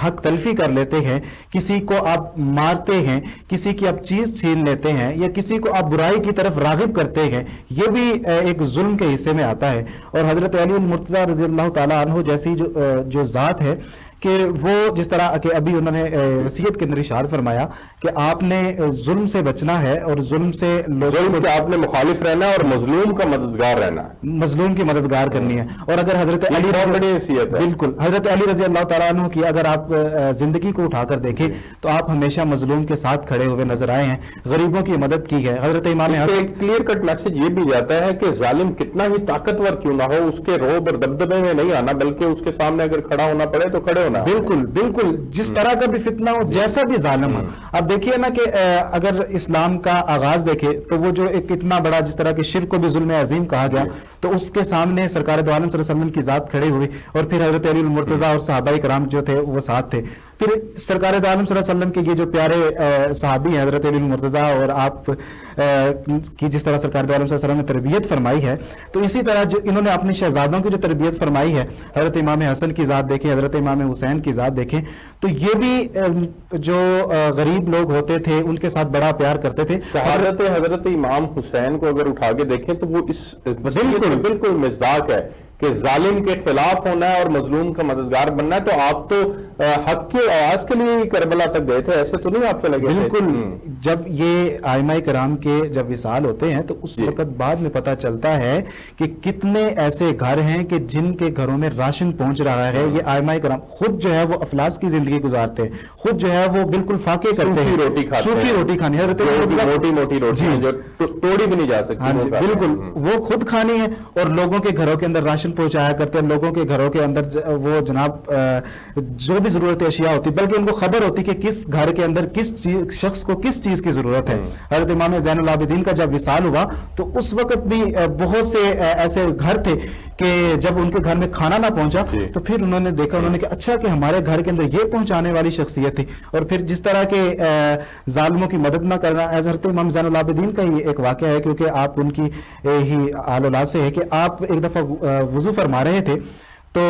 [SPEAKER 3] حق تلفی کر لیتے ہیں، کسی کو آپ مارتے ہیں، کسی کی آپ چیز چھین لیتے ہیں، یا کسی کو آپ برائی کی طرف راغب کرتے ہیں، یہ بھی ایک ظلم کے حصے میں آتا ہے. اور حضرت علی المرتضیٰ رضی اللہ تعالیٰ عنہ جیسی جو ذات ہے کہ وہ جس طرح کہ ابھی انہوں نے وصیت کے اندر اشارہ فرمایا کہ آپ نے ظلم سے بچنا ہے اور ظلم سے
[SPEAKER 1] ظلم کے آپ نے مخالف رہنا ہے اور مظلوم کا مددگار رہنا ہے،
[SPEAKER 3] مظلوم کی مددگار کرنی ہے. اور اگر حضرت علی بالکل حضرت علی رضی اللہ تعالیٰ عنہ کی اگر آپ زندگی کو اٹھا کر دیکھیں تو آپ ہمیشہ مظلوم کے ساتھ کھڑے ہوئے نظر آئے ہیں، غریبوں کی مدد کی ہے. حضرت امام حسن
[SPEAKER 1] کلیئر کٹ میسج یہ بھی جاتا ہے کہ ظالم کتنا ہی طاقتور کیوں نہ ہو، اس کے روب اور دبدبے میں نہیں آنا، بلکہ اس کے سامنے اگر کھڑا ہونا پڑے تو کھڑے ہونا.
[SPEAKER 3] بالکل بالکل جس طرح کا بھی فتنہ ہو، جیسا بھی ظالم ہو. اب دیکھیے نا کہ اگر اسلام کا آغاز دیکھے تو وہ جو ایک اتنا بڑا جس طرح کہ شرک کو بھی ظلم عظیم کہا گیا، تو اس کے سامنے سرکار دو عالم صلی اللہ علیہ وسلم کی ذات کھڑی ہوئی، اور پھر حضرت علی المرتضیٰ اور صحابہ کرام جو تھے وہ ساتھ تھے. پھر سرکار دو عالم صلی اللہ علیہ وسلم کے یہ جو پیارے صحابی ہیں حضرت علی المرتضیٰ، اور آپ کی جس طرح سرکار دو عالم صلی اللہ علیہ وسلم نے تربیت فرمائی ہے، تو اسی طرح جو انہوں نے اپنے شہزادوں کی جو تربیت فرمائی ہے، حضرت امام حسن کی ذات دیکھیں، حضرت امام حسین کی ذات دیکھیں، تو یہ بھی جو غریب لوگ ہوتے تھے ان کے ساتھ بڑا پیار کرتے تھے.
[SPEAKER 1] حضرت امام حسین کو اگر اٹھا کے دیکھیں تو وہ اس بالکل مصداق ہے کہ ظالم کے خلاف ہونا ہے اور مظلوم کا مددگار بننا ہے. تو آپ تو حق کی آواز کے لیے کربلا تک گئے تھے، ایسے تو نہیں آپ سے لگے؟
[SPEAKER 3] بالکل. جب یہ ائمہ کرام کے جب وصال ہوتے ہیں تو اس وقت بعد میں پتہ چلتا ہے کہ کتنے ایسے گھر ہیں کہ جن کے گھروں میں راشن پہنچ رہا ہے. یہ ائمہ کرام خود جو ہے وہ افلاس کی زندگی گزارتے ہیں، خود جو ہے وہ بالکل فاقے کرتے ہیں، سوکھی روٹی کھانی،
[SPEAKER 1] موٹی روٹی جو توڑی بھی نہیں جا سکتی.
[SPEAKER 3] ہاں جی بالکل، وہ خود کھانی ہے اور لوگوں کے گھروں کے اندر راشن پہنچایا کرتے ہیں. لوگوں کے گھروں کے اندر وہ جناب جو بھی ضرورت اشیاء ہوتی، بلکہ ان کو خبر ہوتی کہ کس گھر کے اندر کس شخص کو کس چیز کی ضرورت ہے. حضرت امام زین العابدین کا جب وصال ہوا تو اس وقت بھی بہت سے ایسے گھر تھے کہ جب ان کے گھر میں کھانا نہ پہنچا تو پھر انہوں نے دیکھا، انہوں نے کہ اچھا کہ ہمارے گھر کے اندر یہ پہنچانے والی شخصیت تھی. اور پھر جس طرح کے ظالموں کی مدد نہ کرنا، حضرت امام زین العابدین کا یہ ایک واقعہ ہے، کیونکہ آپ ان کی ہی آل اولاد سے ہے کہ آپ ایک دفعہ وضو فرما رہے تھے تو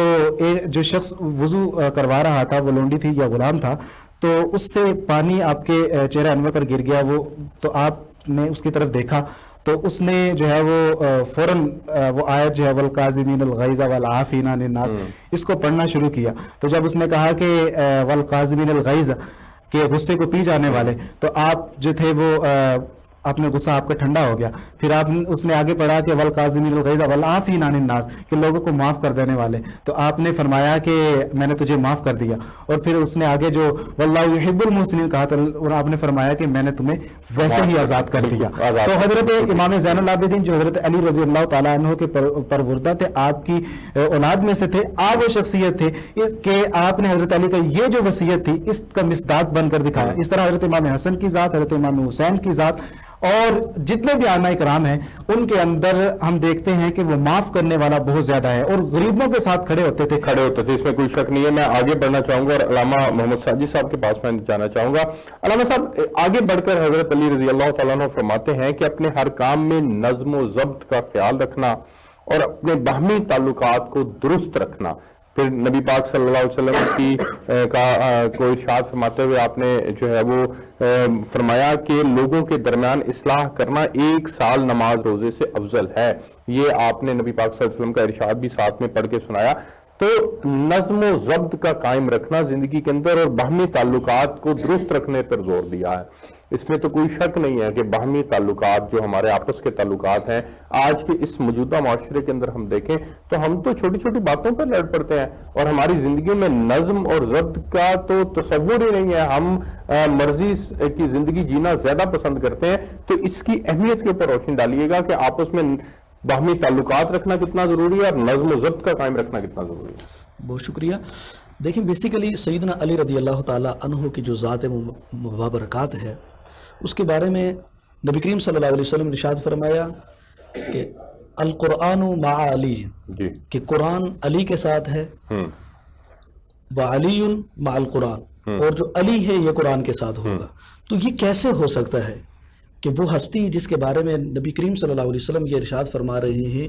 [SPEAKER 3] جو شخص وضو کروا رہا تھا وہ لونڈی تھی یا غلام تھا، تو اس سے پانی آپ کے چہرہ انور پر گر گیا. وہ تو آپ نے اس کی طرف دیکھا تو اس نے جو ہے وہ فوراً وہ آیت جو ہے والقاظمین الغیظ والعافین عن الناس اس کو پڑھنا شروع کیا. تو جب اس نے کہا کہ والقاظمین الغیظ کہ غصے کو پی جانے والے، تو آپ جو تھے وہ اپنے غصہ آپ کا ٹھنڈا ہو گیا. پھر اس نے آگے پڑھا کہ والقاظمین الغیظ والعافین عن الناس کہ لوگوں کو معاف کر دینے والے. تو آپ نے فرمایا کہ میں نے تجھے معاف کر دیا. اور پھر اس نے آگے جو واللہ یحب المحسنین کہا تھا اور آپ نے فرمایا کہ میں نے تمہیں ویسے ہی آزاد کر دیا. تو حضرت امام زین العابدین جو حضرت علی رضی اللہ تعالیٰ عنہ کے پروردہ تھے، آپ کی اولاد میں سے تھے، آپ وہ شخصیت تھے کہ آپ نے حضرت علی کا یہ جو وصیت تھی اس کا مصداق بن کر دکھایا. اس طرح حضرت امام حسن کی ذات، حضرت امام حسین کی ذات اور جتنے بھی ائمہ کرام ہیں ان کے اندر ہم دیکھتے ہیں کہ وہ معاف کرنے والا بہت زیادہ ہے اور غریبوں کے ساتھ کھڑے ہوتے تھے.
[SPEAKER 1] اس میں کوئی شک نہیں ہے. میں آگے بڑھنا چاہوں گا اور علامہ محمد ساجد صاحب کے پاس میں جانا چاہوں گا. علامہ صاحب آگے بڑھ کر حضرت علی رضی اللہ تعالیٰ عنہ فرماتے ہیں کہ اپنے ہر کام میں نظم و ضبط کا خیال رکھنا اور اپنے باہمی تعلقات کو درست رکھنا. پھر نبی پاک صلی اللہ علیہ وسلم کی کو ارشاد فرماتے ہوئے آپ نے جو ہے وہ فرمایا کہ لوگوں کے درمیان اصلاح کرنا 1 سال نماز روزے سے افضل ہے. یہ آپ نے نبی پاک صلی اللہ علیہ وسلم کا ارشاد بھی ساتھ میں پڑھ کے سنایا. تو نظم و ضبط کا قائم رکھنا زندگی کے اندر اور باہمی تعلقات کو درست رکھنے پر زور دیا ہے. اس میں تو کوئی شک نہیں ہے کہ باہمی تعلقات جو ہمارے آپس کے تعلقات ہیں آج کے اس موجودہ معاشرے کے اندر ہم دیکھیں تو ہم تو چھوٹی چھوٹی باتوں پر لڑ پڑتے ہیں، اور ہماری زندگی میں نظم اور ضبط کا تو تصور ہی نہیں ہے، ہم مرضی کی زندگی جینا زیادہ پسند کرتے ہیں۔ تو اس کی اہمیت کے اوپر روشنی ڈالیے گا کہ آپس میں باہمی تعلقات رکھنا کتنا ضروری ہے اور نظم و ضبط کا قائم رکھنا کتنا ضروری ہے۔
[SPEAKER 4] بہت شکریہ۔ دیکھیں بیسیکلی سیدنا علی رضی اللہ تعالیٰ عنہ کی جو ذات مبارکات ہے اس کے بارے میں نبی کریم صلی اللہ علیہ وسلم نے ارشاد فرمایا کہ القرآن مع علی،
[SPEAKER 1] جی،
[SPEAKER 4] کہ قرآن علی کے ساتھ ہے، وعلی مع القرآن، اور جو علی ہے یہ قرآن کے ساتھ ہوگا۔ تو یہ کیسے ہو سکتا ہے کہ وہ ہستی جس کے بارے میں نبی کریم صلی اللہ علیہ وسلم یہ ارشاد فرما رہے ہیں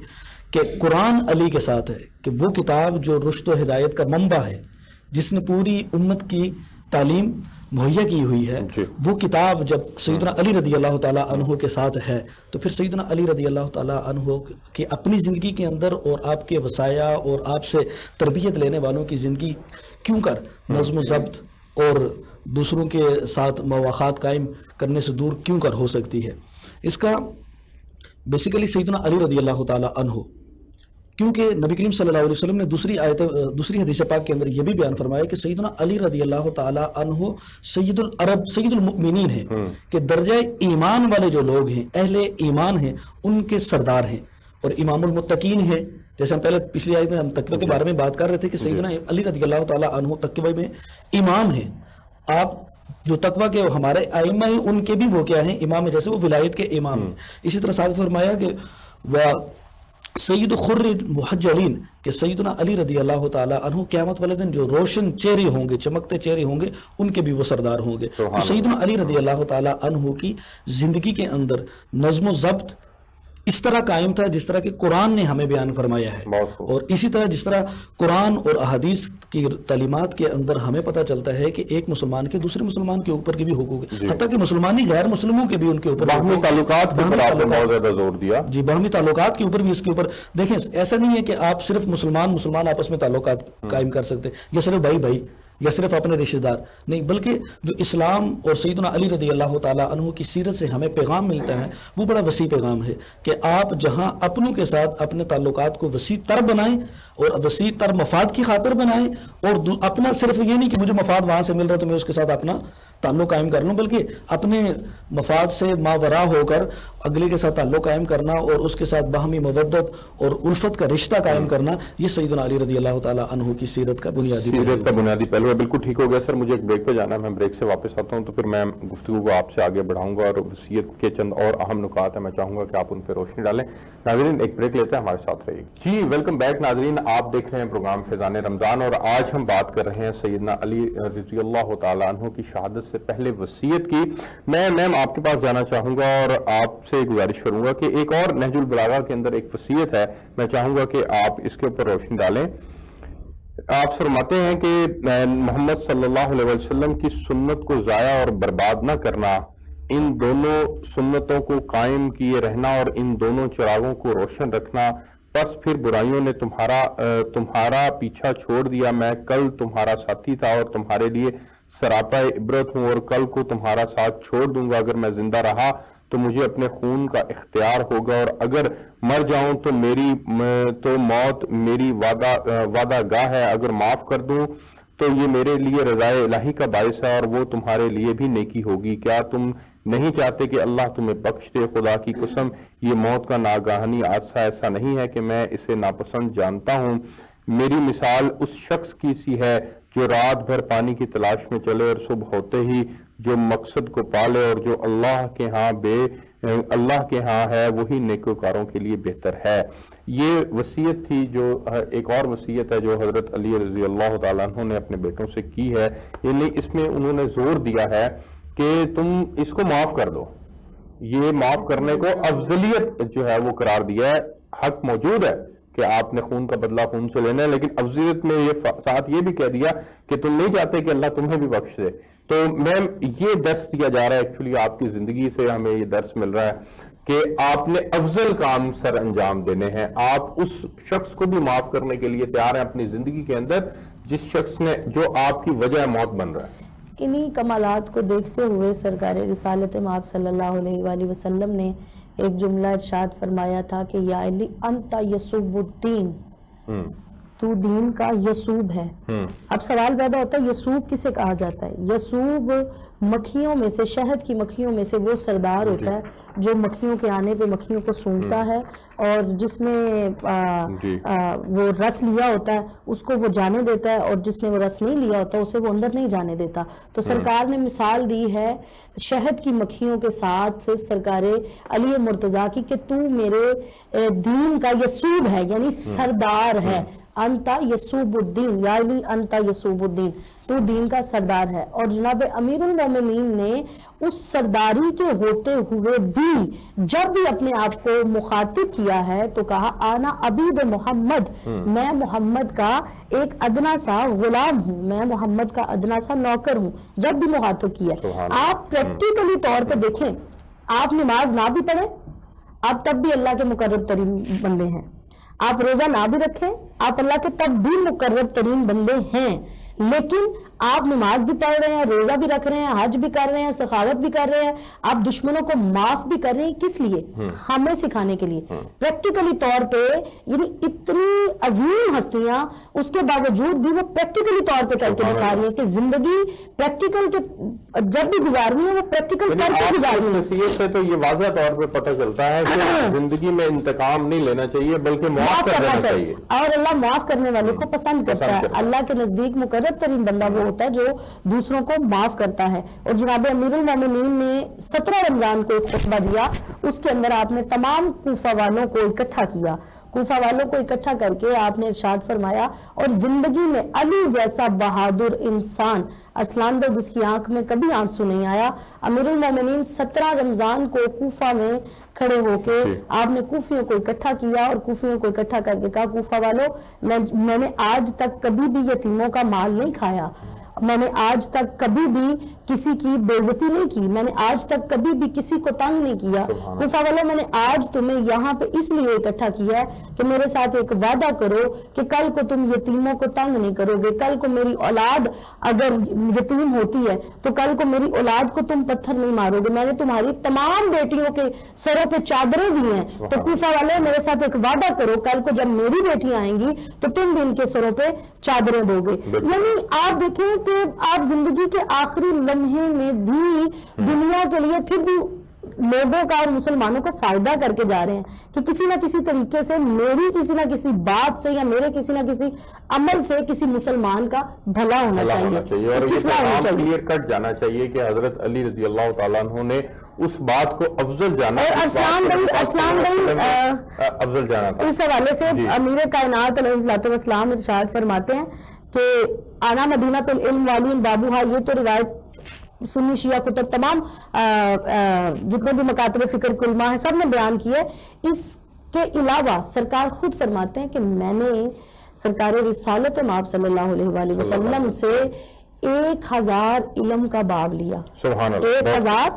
[SPEAKER 4] کہ قرآن علی کے ساتھ ہے، کہ وہ کتاب جو رشد و ہدایت کا منبع ہے، جس نے پوری امت کی تعلیم مہیا کی ہوئی ہے، وہ کتاب جب سیدنا علی رضی اللہ تعالیٰ عنہ کے ساتھ ہے تو پھر سیدنا علی رضی اللہ تعالیٰ عنہ کی اپنی زندگی کے اندر اور آپ کے وصایا اور آپ سے تربیت لینے والوں کی زندگی کیوں کر نظم و ضبط اور دوسروں کے ساتھ مواخات قائم کرنے سے دور کیوں کر ہو سکتی ہے؟ اس کا بیسیکلی سیدنا علی رضی اللہ تعالیٰ عنہ، کیونکہ نبی کریم صلی اللہ علیہ وسلم نے دوسری حدیث پاک کے اندر یہ بھی بیان فرمایا کہ سیدنا علی رضی اللہ تعالیٰ عنہ سید العرب سید المؤمنین ہیں، کہ درجہ ایمان والے جو لوگ ہیں، اہل ایمان ہیں، ان کے سردار ہیں، اور امام المتقین ہیں۔ جیسے ہم پہلے پچھلی آیت میں ہم تقوی کے بارے میں بات کر رہے تھے کہ سیدنا علی رضی اللہ تعالیٰ عنہ تقوی میں امام ہیں۔ آپ جو تقوی کے ہمارے ائمہ ہیں ان کے بھی وہ کیا ہیں؟ امام ہیں، جیسے وہ ولایت کے امام ہیں۔ اسی طرح ساتھ فرمایا کہ سید خر محجلین، کہ سیدنا علی رضی اللہ تعالیٰ عنہ قیامت والے دن جو روشن چہرے ہوں گے، چمکتے چہرے ہوں گے، ان کے بھی وہ سردار ہوں گے۔ تو سیدنا علی رضی اللہ تعالیٰ عنہ کی زندگی کے اندر نظم و ضبط اس طرح قائم تھا جس طرح کہ قرآن نے ہمیں بیان فرمایا ہے، اور اسی طرح جس طرح قرآن اور احادیث کی تعلیمات کے اندر ہمیں پتہ چلتا ہے کہ ایک مسلمان کے دوسرے مسلمان کے اوپر کے بھی حقوق ہیں، حتیٰ کہ مسلمانی غیر مسلموں کے بھی ان کے اوپر
[SPEAKER 1] باہمی تعلقات کے اوپر آپ نے بہت زیادہ زور دیا۔
[SPEAKER 4] جی، باہمی تعلقات کے اوپر بھی اس کے اوپر دیکھیں، ایسا نہیں ہے کہ آپ صرف مسلمان آپس میں تعلقات قائم کر سکتے یا صرف بھائی یا صرف اپنے رشتہ دار نہیں، بلکہ جو اسلام اور سیدنا علی رضی اللہ تعالیٰ عنہ کی سیرت سے ہمیں پیغام ملتا ہے وہ بڑا وسیع پیغام ہے کہ آپ جہاں اپنوں کے ساتھ اپنے تعلقات کو وسیع تر بنائیں اور وسیع تر مفاد کی خاطر بنائیں، اور اپنا صرف یہ نہیں کہ مجھے مفاد وہاں سے مل رہا ہے تو میں اس کے ساتھ اپنا تعلق قائم کر لوں، بلکہ اپنے مفاد سے ماورا ہو کر اگلے کے ساتھ تعلق قائم کرنا اور اس کے ساتھ باہمی مودت اور الفت کا رشتہ قائم کرنا، یہ سیدنا علی رضی اللہ تعالیٰ عنہ کی سیرت کا بنیادی
[SPEAKER 1] پہلو ہے۔ بالکل ٹھیک ہو گیا سر، مجھے ایک بریک پہ جانا ہے، میں بریک سے واپس آتا ہوں تو پھر میں گفتگو کو آپ سے آگے بڑھاؤں گا، اور وصیت کے چند اور اہم نکات ہیں میں چاہوں گا کہ آپ ان پہ روشنی ڈالیں۔ ناظرین ایک بریک لیتے ہیں، ہمارے ساتھ رہیے۔ جی ویلکم بیک ناظرین، آپ دیکھ رہے ہیں پروگرام فیضان رمضان، اور آج ہم بات کر رہے ہیں سیدنا علی رضی اللہ تعالیٰ عنہ کی شہادت سے پہلے وصیت کی۔ میں میم آپ کے پاس جانا چاہوں گا اور آپ سے گزارش کروں گا کہ ایک اور نہج البلاغہ کے اندر ایک وصیت ہے، میں چاہوں گا کہ آپ اس کے اوپر روشنی ڈالیں۔ آپ فرماتے ہیں کہ محمد صلی اللہ علیہ وسلم کی سنت کو ضائع اور برباد نہ کرنا، ان دونوں سنتوں کو قائم کیے رہنا اور ان دونوں چراغوں کو روشن رکھنا، پس پھر برائیوں نے تمہارا پیچھا چھوڑ دیا، میں کل تمہارا ساتھی تھا اور تمہارے لیے سراپا عبرت ہوں، اور کل کو تمہارا ساتھ چھوڑ دوں گا، اگر میں زندہ رہا تو مجھے اپنے خون کا اختیار ہوگا، اور اگر مر جاؤں تو موت میری وعدہ گاہ ہے، اگر معاف کر دوں تو یہ میرے لیے رضائے الہی کا باعث ہے اور وہ تمہارے لیے بھی نیکی ہوگی۔ کیا تم نہیں چاہتے کہ اللہ تمہیں بخش دے؟ خدا کی قسم یہ موت کا ناگہانی حادثہ ایسا نہیں ہے کہ میں اسے ناپسند جانتا ہوں۔ میری مثال اس شخص کی سی ہے جو رات بھر پانی کی تلاش میں چلے اور صبح ہوتے ہی جو مقصد کو پالے، اور جو اللہ کے ہاں ہے وہی نیکوکاروں کے لیے بہتر ہے۔ یہ وصیت تھی، جو ایک اور وصیت ہے جو حضرت علی رضی اللہ تعالیٰ عنہ نے اپنے بیٹوں سے کی ہے، یعنی اس میں انہوں نے زور دیا ہے کہ تم اس کو معاف کر دو۔ یہ معاف کرنے کو افضلیت جو ہے وہ قرار دیا ہے۔ حق موجود ہے کہ آپ نے خون کا بدلہ خون سے لینا ہے، لیکن افضلیت میں ساتھ یہ بھی کہہ دیا کہ تم نہیں چاہتے کہ اللہ تمہیں بھی بخش دے۔ تو میم یہ درس دیا جا رہا ہے، ایکچولی آپ کی زندگی سے ہمیں یہ درس مل رہا ہے کہ آپ نے افضل کام سر انجام دینے ہیں۔ آپ اس شخص کو بھی معاف کرنے کے لیے تیار ہیں اپنی زندگی کے اندر جس شخص نے جو آپ کی وجہ موت بن رہا ہے۔
[SPEAKER 2] انہی کمالات کو دیکھتے ہوئے سرکار رسالت مآب صلی اللہ علیہ وآلہ وسلم نے ایک جملہ ارشاد فرمایا تھا کہ یا علی انت یسوب الدین، تو دین کا یسوب ہے۔ اب سوال پیدا ہوتا ہے یسوب کسے کہا جاتا ہے؟ یسوب مکھیوں میں سے، شہد کی مکھیوں میں سے وہ سردار ہوتا ہے جو مکھیوں کے آنے پہ مکھیوں کو سونگتا ہے، اور جس نے وہ رس لیا ہوتا ہے اس کو وہ جانے دیتا ہے، اور جس نے وہ رس نہیں لیا ہوتا اسے وہ اندر نہیں جانے دیتا۔ تو سرکار نے مثال دی ہے شہد کی مکھیوں کے ساتھ سرکار علی مرتضیٰ کی کہ تو میرے دین کا یسوب ہے، یعنی سردار ہے۔ انتا یسوب الدین، یا علی انتا یسوب الدین، تو دین کا سردار ہے۔ اور جناب امیر المومنین نے اس سرداری کے ہوتے ہوئے بھی جب بھی اپنے آپ کو مخاطب کیا ہے تو کہا آنا عبید محمد، میں محمد کا ایک ادنا سا غلام ہوں، میں محمد کا ادنا سا نوکر ہوں، جب بھی مخاطب کیا۔ آپ پریکٹیکلی طور پہ دیکھیں، آپ نماز نہ بھی پڑھیں آپ تب بھی اللہ کے مقرب ترین بندے ہیں، آپ روزہ نہ بھی رکھیں آپ اللہ کے تب بھی مقرب ترین بندے ہیں، لیکن آپ نماز بھی پڑھ رہے ہیں، روزہ بھی رکھ رہے ہیں، حج بھی کر رہے ہیں، سخاوت بھی کر رہے ہیں، آپ دشمنوں کو معاف بھی کر رہے ہیں، کس لیے؟ ہمیں سکھانے کے لیے۔ پریکٹیکلی طور پہ یعنی اتنی عظیم ہستیاں اس کے باوجود بھی وہ پریکٹیکلی طور پہ کر کے دکھا رہی ہیں کہ زندگی پریکٹیکل کے جب بھی گزارنی ہے وہ پریکٹیکل کر کے گزارنی ہے۔
[SPEAKER 1] نصیحت سے تو یہ واضح طور پہ پتہ چلتا ہے کہ زندگی میں انتقام نہیں لینا چاہیے بلکہ معاف کرنا چاہیے،
[SPEAKER 2] اور اللہ معاف کرنے والے کو پسند کرتا ہے۔ اللہ کے نزدیک مقرب ترین بندہ وہ ہوتا ہے جو دوسروں کو معاف کرتا ہے۔ اور جناب امیر المومنین نے 17 رمضان کو ایک خطبہ دیا، اس کے اندر آپ نے تمام کوفہ والوں کو اکٹھا کیا، کوفہ والوں کو اکٹھا کر کے آپ نے ارشاد فرمایا اور زندگی میں علی جیسا بہادر انسان، ارسلان بھائی جس کی آنکھ میں کبھی آنسو نہیں آیا، امیر المومنین 17 رمضان کو کوفہ میں کھڑے ہو کے آپ نے کوفیوں کو اکٹھا کیا اور کوفیوں کو اکٹھا کر کے کہا کوفہ والوں میں نے آج تک کبھی بھی یتیموں کا مال نہیں کھایا، میں نے آج تک کبھی بھی کسی کی بے عزتی نہیں کی، میں نے آج تک کبھی بھی کسی کو تنگ نہیں کیا، کوفہ والوں میں نے آج تمہیں یہاں پہ اس لیے اکٹھا کیا ہے کہ میرے ساتھ ایک وعدہ کرو کہ کل کو تم یتیموں کو تنگ نہیں کرو گے، کل کو میری اولاد اگر یتیم ہوتی ہے تو کل کو میری اولاد کو تم پتھر نہیں مارو گے، میں نے تمہاری تمام بیٹیوں کے سروں پہ چادریں دی ہیں، تو کوفہ والے میرے ساتھ ایک وعدہ کرو کل کو جب میری بیٹیاں آئیں گی تو تم بھی ان کے سروں پہ چادریں دو گے۔ یعنی آپ دیکھیں کہ آپ زندگی کے آخری لمحے میں بھی دنیا کے لیے پھر بھی لوگوں کا اور مسلمانوں کا فائدہ کر کے جا رہے ہیں کہ کسی نہ کسی طریقے سے میری کسی نہ کسی بات سے یا میرے کسی نہ کسی عمل سے کسی مسلمان کا بھلا ہونا چاہیے،
[SPEAKER 1] اور یہ پیغام کلیئر کٹ جانا چاہیے کہ حضرت علی رضی اللہ تعالیٰ عنہ نے اس بات کو افضل جانا،
[SPEAKER 2] اور ارسلان بھائی
[SPEAKER 1] افضل جانا تھا۔
[SPEAKER 2] اس حوالے سے امیر کائنات علیہ الصلوۃ والسلام ارشاد فرماتے ہیں کہ آنا مدینۃ العلم والی بابوہا، یہ تو روایت سنی شیعہ کتب تمام جتنے بھی مکاتب فکر کلمہ ہیں سب نے بیان کی ہے۔ اس کے علاوہ سرکار خود فرماتے ہیں کہ میں نے سرکار رسالت مآب صلی اللہ علیہ وآلہ وسلم سے 1000 علم کا باب لیا، 1000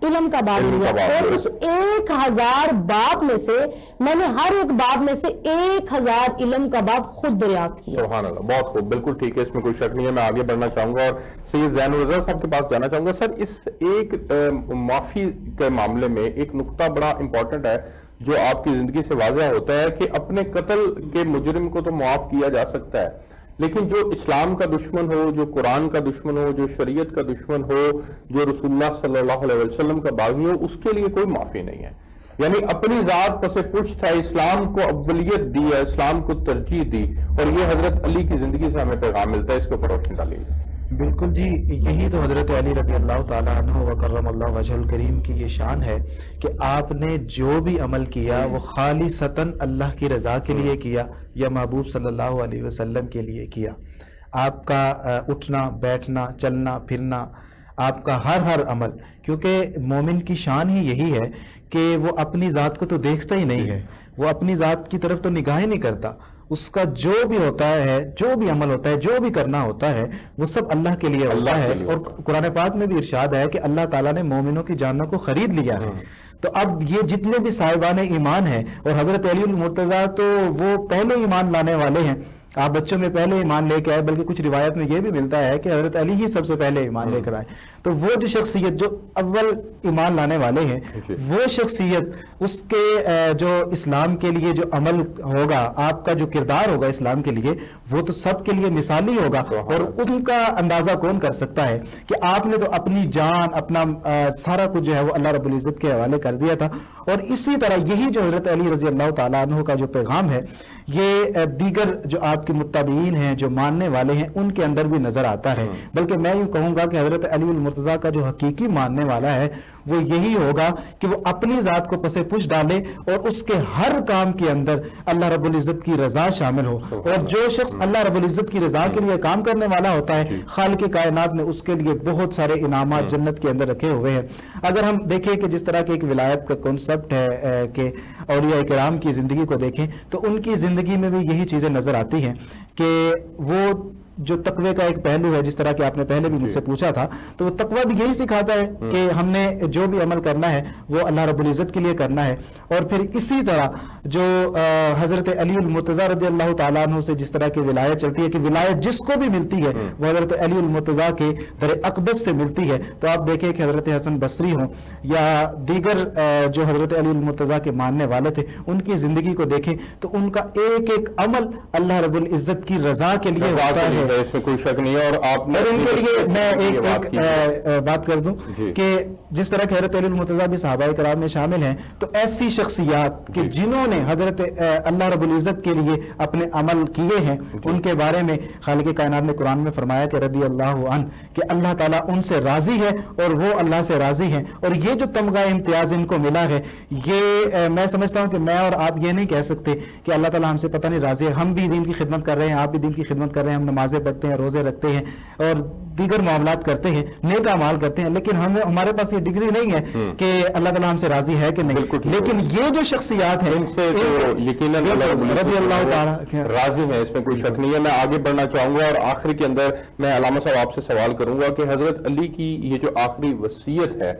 [SPEAKER 2] علم کا باب لیا، اور اس 1000 باب میں سے میں نے ہر ایک باب میں سے 1000 علم کا باب خود دریافت کیا۔
[SPEAKER 1] سبحان اللہ، بہت خوب، بالکل ٹھیک ہے، اس میں کوئی شک نہیں ہے۔ میں آگے بڑھنا چاہوں گا اور سید زین الرضا صاحب کے پاس جانا چاہوں گا۔ سر اس ایک معافی کے معاملے میں ایک نقطہ بڑا امپورٹنٹ ہے جو آپ کی زندگی سے واضح ہوتا ہے کہ اپنے قتل کے مجرم کو تو معاف کیا جا سکتا ہے، لیکن جو اسلام کا دشمن ہو، جو قرآن کا دشمن ہو، جو شریعت کا دشمن ہو، جو رسول اللہ صلی اللہ علیہ وسلم کا باغی ہو، اس کے لیے کوئی معافی نہیں ہے۔ یعنی اپنی ذات پس پشت ہے، اسلام کو اولیت دی ہے، اسلام کو ترجیح دی، اور یہ حضرت علی کی زندگی سے ہمیں پیغام ملتا ہے۔ اس کے اوپر روشنی ڈالیے۔
[SPEAKER 3] بالکل جی، یہی تو حضرت علی رضی اللہ تعالیٰ عنہ وکرم اللہ وجہ الکریم کی یہ شان ہے کہ آپ نے جو بھی عمل کیا وہ خالصتاً اللہ کی رضا کے لیے کیا یا محبوب صلی اللہ علیہ وسلم کے لیے کیا۔ آپ کا اٹھنا بیٹھنا چلنا پھرنا، آپ کا ہر عمل، کیونکہ مومن کی شان ہی یہی ہے کہ وہ اپنی ذات کو تو دیکھتا ہی نہیں ہے، وہ اپنی ذات کی طرف تو نگاہ ہی نہیں کرتا، اس کا جو بھی ہوتا ہے، جو بھی عمل ہوتا ہے، جو بھی کرنا ہوتا ہے وہ سب اللہ کے لیے ہوتا ہے۔ اور قرآن پاک میں بھی ارشاد ہے کہ اللہ تعالیٰ نے مومنوں کی جانوں کو خرید لیا ہے۔ تو اب یہ جتنے بھی صاحبان ایمان ہیں، اور حضرت علی المرتضیٰ تو وہ پہلے ایمان لانے والے ہیں، آپ بچوں میں پہلے ایمان لے کے آئے، بلکہ کچھ روایت میں یہ بھی ملتا ہے کہ حضرت علی ہی سب سے پہلے ایمان لے کر آئے. تو وہ جو شخصیت جو اول ایمان لانے والے ہیں، وہ شخصیت اس کے جو اسلام کے لیے جو عمل ہوگا، آپ کا جو کردار ہوگا اسلام کے لیے، وہ تو سب کے لیے مثالی ہوگا. اور ان کا اندازہ کون کر سکتا ہے کہ آپ نے تو اپنی جان، اپنا سارا کچھ جو ہے وہ اللہ رب العزت کے حوالے کر دیا تھا. اور اسی طرح یہی جو حضرت علی رضی اللہ تعالیٰ عنہ کا جو پیغام ہے، یہ دیگر جو آپ کے متبعین ہیں، جو ماننے والے ہیں، ان کے اندر بھی نظر آتا ہے. بلکہ میں یوں کہوں گا کہ حضرت علی المرتضیٰ کا جو حقیقی ماننے والا ہے وہ یہی ہوگا کہ وہ اپنی ذات کو پس پش ڈالے اور اس کے ہر کام کے اندر اللہ رب العزت کی رضا شامل ہو. اور جو شخص اللہ رب العزت کی رضا کے لیے کام کرنے والا ہوتا ہے، خالق کائنات نے اس کے لیے بہت سارے انعامات جنت کے اندر رکھے ہوئے ہیں. اگر ہم دیکھیں کہ جس طرح کی ایک ولایت کا کنسپٹ ہے کہ اولیاء کرام کی زندگی کو دیکھیں تو ان کی زندگی میں بھی یہی چیزیں نظر آتی ہیں کہ وہ جو تقوی کا ایک پہلو ہے، جس طرح کہ آپ نے پہلے بھی مجھ سے پوچھا تھا، تو وہ تقوی بھی یہی سکھاتا ہے کہ ہم نے جو بھی عمل کرنا ہے وہ اللہ رب العزت کے لیے کرنا ہے. اور پھر اسی طرح جو حضرت علی المرتضیٰ رضی اللہ تعالیٰ عنہ سے جس طرح کی ولایت چلتی ہے کہ ولایت جس کو بھی ملتی ہے وہ حضرت علی المرتضیٰ کے در اقدس سے ملتی ہے. تو آپ دیکھیں کہ حضرت حسن بصری ہوں یا دیگر جو حضرت علی المرتضیٰ کے ماننے والے تھے، ان کی زندگی کو دیکھیں تو ان کا ایک ایک عمل اللہ رب العزت کی رضا کے لیے ہوتا ہے.
[SPEAKER 1] اس میں کوئی شک نہیں ہے. اور آپ
[SPEAKER 3] اور ان کے لیے میں ایک بات کر دوں کہ جس طرح کہ حضرت علی المرتضیٰ بھی صحابہ کرام میں شامل ہیں، تو ایسی شخصیات کہ جنہوں نے حضرت اللہ رب العزت کے لیے اپنے عمل کیے ہیں، ان کے بارے میں خالق کائنات نے قرآن میں فرمایا کہ رضی اللہ عنہ، کہ اللہ تعالیٰ ان سے راضی ہے اور وہ اللہ سے راضی ہیں. اور یہ جو تمغہ امتیاز ان کو ملا ہے، یہ میں سمجھتا ہوں کہ میں اور آپ یہ نہیں کہہ سکتے کہ اللہ تعالیٰ ہم سے پتہ نہیں راضی ہے. ہم بھی دین کی خدمت کر رہے ہیں، آپ بھی دین کی خدمت کر رہے ہیں، ہم نمازیں پڑھتے ہیں، روزے رکھتے ہیں اور دیگر معاملات کرتے ہیں، نیک اعمال کرتے ہیں، لیکن ہمارے پاس یہ ڈگری نہیں ہے کہ اللہ تعالیٰ ہم سے راضی ہے کہ نہیں. لیکن یہ جو شخصیات ہیں
[SPEAKER 1] ان سے تو یقیناً
[SPEAKER 3] رضی اللہ تعالیٰ
[SPEAKER 1] راضی ہیں، اس میں کوئی شک نہیں ہے. میں آگے بڑھنا چاہوں گا اور آخری کے اندر میں علامہ صاحب آپ سے سوال کروں گا کہ حضرت علی کی یہ جو آخری وصیت ہے،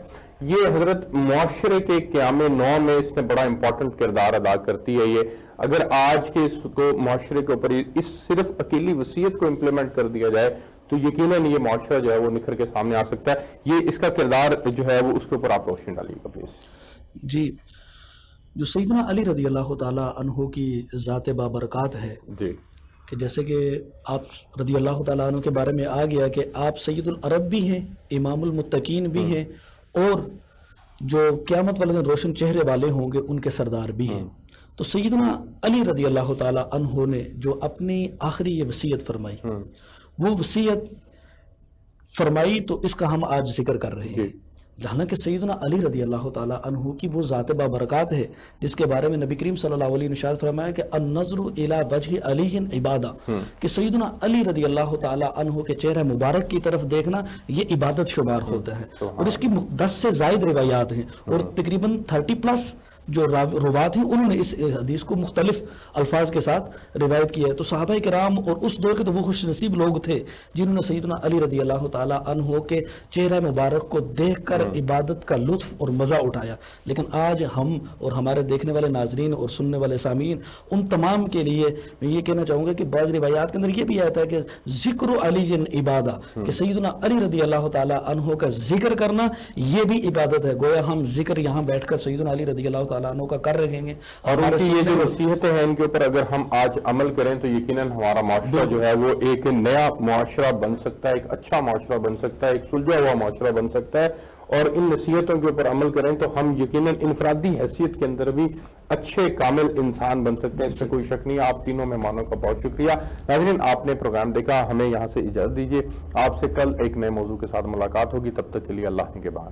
[SPEAKER 1] یہ حضرت معاشرے کے قیام نو میں اس نے بڑا امپورٹنٹ کردار ادا کرتی ہے. یہ اگر آج کے اس کو معاشرے کے اوپر اس صرف اکیلی وصیت کو امپلیمنٹ کر دیا جائے تو یقیناً یہ معاشرہ جو ہے وہ نکھر کے سامنے آ سکتا ہے. یہ اس کا کردار جو ہے وہ اس کے اوپر آپ روشنی ڈالیے گا پلیز.
[SPEAKER 4] جی، جو سیدنا علی رضی اللہ تعالیٰ عنہ کی ذات بابرکات ہے،
[SPEAKER 1] جی،
[SPEAKER 4] کہ جیسے کہ آپ رضی اللہ تعالیٰ عنہ کے بارے میں آ گیا کہ آپ سید العرب بھی ہیں، امام المتقین بھی ہیں، اور جو قیامت والے دن روشن چہرے والے ہوں گے ان کے سردار بھی ہیں. تو سیدنا علی رضی اللہ تعالیٰ عنہ نے جو اپنی آخری یہ وصیت فرمائی، وہ وصیت فرمائی تو اس کا ہم آج ذکر کر رہے ہیں. حالانکہ سیدنا علی رضی اللہ تعالیٰ عنہ کی وہ ذات بابرکات ہے جس کے بارے میں نبی کریم صلی اللہ علیہ وسلم نے فرمایا کہ النظر الی وجہ علی عبادہ، کہ سیدنا علی رضی اللہ تعالیٰ عنہ کے چہرہ مبارک کی طرف دیکھنا یہ عبادت شمار ہوتا ہے. اور اس کی 10 سے زائد روایات ہیں اور تقریباً 30+ جو روات ہیں انہوں نے اس حدیث کو مختلف الفاظ کے ساتھ روایت کیا ہے. تو صحابہ کرام اور اس دور کے تو وہ خوش نصیب لوگ تھے جنہوں نے سیدنا علی رضی اللہ تعالیٰ عنہ کے چہرہ مبارک کو دیکھ کر عبادت کا لطف اور مزہ اٹھایا. لیکن آج ہم اور ہمارے دیکھنے والے ناظرین اور سننے والے سامعین ان تمام کے لیے میں یہ کہنا چاہوں گا کہ بعض روایات کے اندر یہ بھی آتا ہے کہ ذکر علی عبادہ، کہ سیدنا علی رضی اللہ تعالیٰ عنہ کا ذکر کرنا یہ بھی عبادت ہے. گویا ہم ذکر یہاں بیٹھ کر سیدنا علی رضی اللہ تعالیٰ عنہ کا کر رہے ہیں.
[SPEAKER 1] اور ان کی یہ جو وصیتیں ہیں ان کے اوپر اگر ہم آج عمل کریں تو یقیناً ہمارا معاشرہ جو ہے وہ ایک نیا معاشرہ بن سکتا ہے، ایک اچھا معاشرہ بن سکتا ہے، ایک سلجھا ہوا معاشرہ بن سکتا ہے. اور ان نصیحتوں کے اوپر عمل کریں تو ہم یقیناً انفرادی حیثیت کے اندر بھی اچھے کامل انسان بن سکتے ہیں. اس سے کوئی شک نہیں ہے. آپ تینوں مہمانوں کا بہت شکریہ. ناظرین، آپ نے پروگرام دیکھا. ہمیں یہاں سے اجازت دیجیے. آپ سے کل ایک نئے موضوع کے ساتھ ملاقات ہوگی. تب تک کے لیے اللہ کے بعد.